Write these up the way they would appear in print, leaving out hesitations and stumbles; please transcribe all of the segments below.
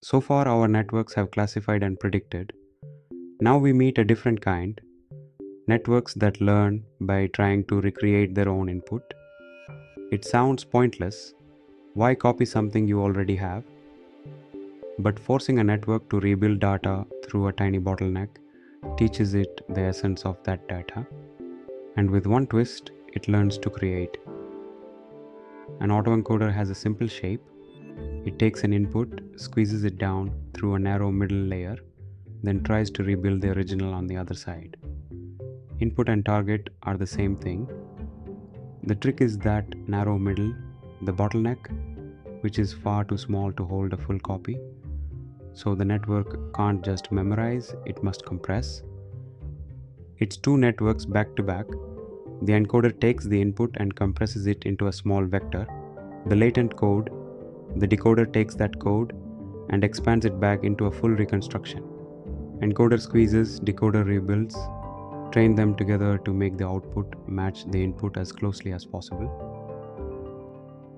So far, our networks have classified and predicted. Now we meet a different kind, networks that learn by trying to recreate their own input. It sounds pointless. Why copy something you already have? But forcing a network to rebuild data through a tiny bottleneck teaches it the essence of that data. And with one twist, it learns to create. An autoencoder has a simple shape. It takes an input, squeezes it down through a narrow middle layer, then tries to rebuild the original on the other side. Input and target are the same thing. The trick is that narrow middle, the bottleneck, which is far too small to hold a full copy. So the network can't just memorize, it must compress. It's two networks back to back. The encoder takes the input and compresses it into a small vector. The latent code, the decoder takes that code and expands it back into a full reconstruction. Encoder squeezes, decoder rebuilds, train them together to make the output match the input as closely as possible.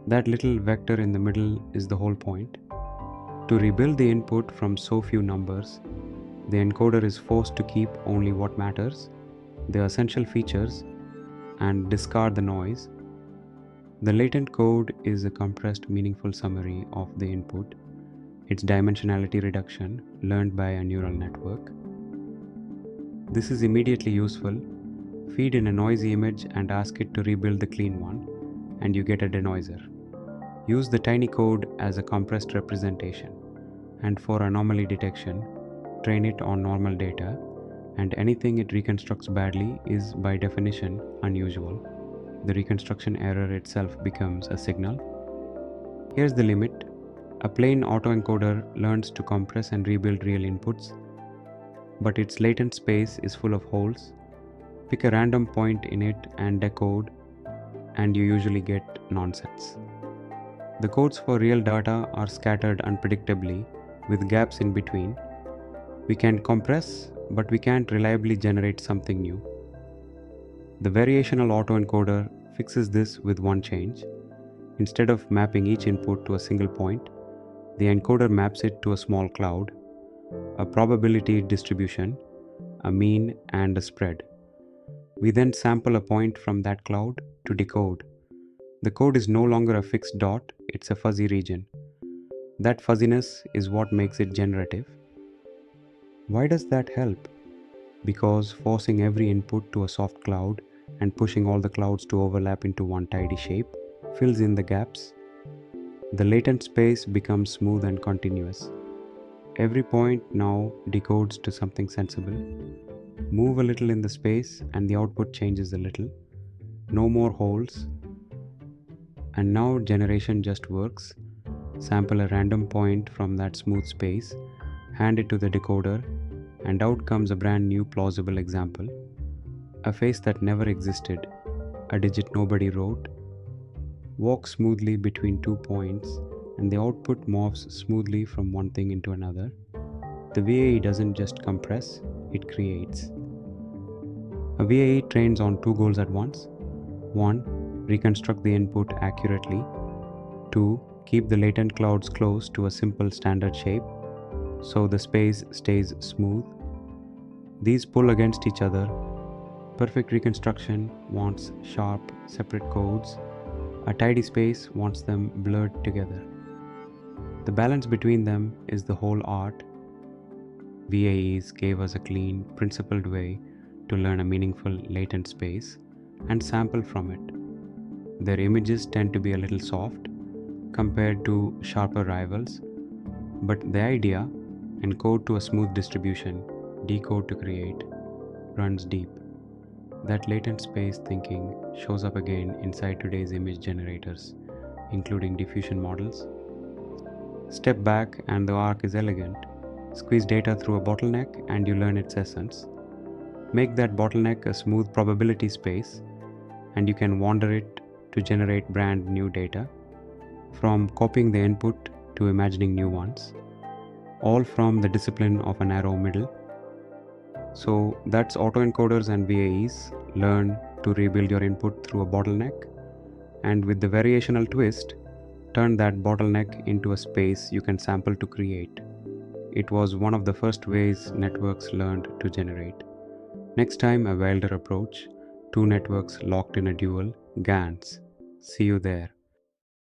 That little vector in the middle is the whole point. To rebuild the input from so few numbers, the encoder is forced to keep only what matters, the essential features, and discard the noise. The latent code is a compressed, meaningful summary of the input, its dimensionality reduction learned by a neural network. This is immediately useful. Feed in a noisy image and ask it to rebuild the clean one, and you get a denoiser. Use the tiny code as a compressed representation, and for anomaly detection, train it on normal data, and anything it reconstructs badly is by definition unusual. The reconstruction error itself becomes a signal. Here's the limit. A plain autoencoder learns to compress and rebuild real inputs, but its latent space is full of holes. Pick a random point in it and decode, and you usually get nonsense. The codes for real data are scattered unpredictably, with gaps in between. We can compress, but we can't reliably generate something new. The variational autoencoder fixes this with one change. Instead of mapping each input to a single point, the encoder maps it to a small cloud, a probability distribution, a mean, and a spread. We then sample a point from that cloud to decode. The code is no longer a fixed dot, it's a fuzzy region. That fuzziness is what makes it generative. Why does that help? Because forcing every input to a soft cloud and pushing all the clouds to overlap into one tidy shape fills in the gaps. The latent space becomes smooth and continuous. Every point now decodes to something sensible. Move a little in the space and the output changes a little. No more holes. And now generation just works. Sample a random point from that smooth space, hand it to the decoder, and out comes a brand new plausible example. A face that never existed, a digit nobody wrote. Walk smoothly between 2 points, and the output morphs smoothly from one thing into another. The VAE doesn't just compress, it creates. A VAE trains on two goals at once. 1. Reconstruct the input accurately. 2. Keep the latent clouds close to a simple standard shape, so the space stays smooth. These pull against each other. Perfect reconstruction wants sharp, separate codes. A tidy space wants them blurred together. The balance between them is the whole art. VAEs gave us a clean, principled way to learn a meaningful latent space and sample from it. Their images tend to be a little soft compared to sharper rivals, but the idea, encode to a smooth distribution, decode to create, runs deep. That latent space thinking shows up again inside today's image generators, including diffusion models. Step back and the arc is elegant. Squeeze data through a bottleneck and you learn its essence. Make that bottleneck a smooth probability space and you can wander it to generate brand new data, from copying the input to imagining new ones, all from the discipline of a narrow middle. So that's autoencoders and VAEs. Learn to rebuild your input through a bottleneck, and with the variational twist, turn that bottleneck into a space you can sample to create. It was one of the first ways networks learned to generate. Next time a wilder approach, two networks locked in a duel, GANs. See you there.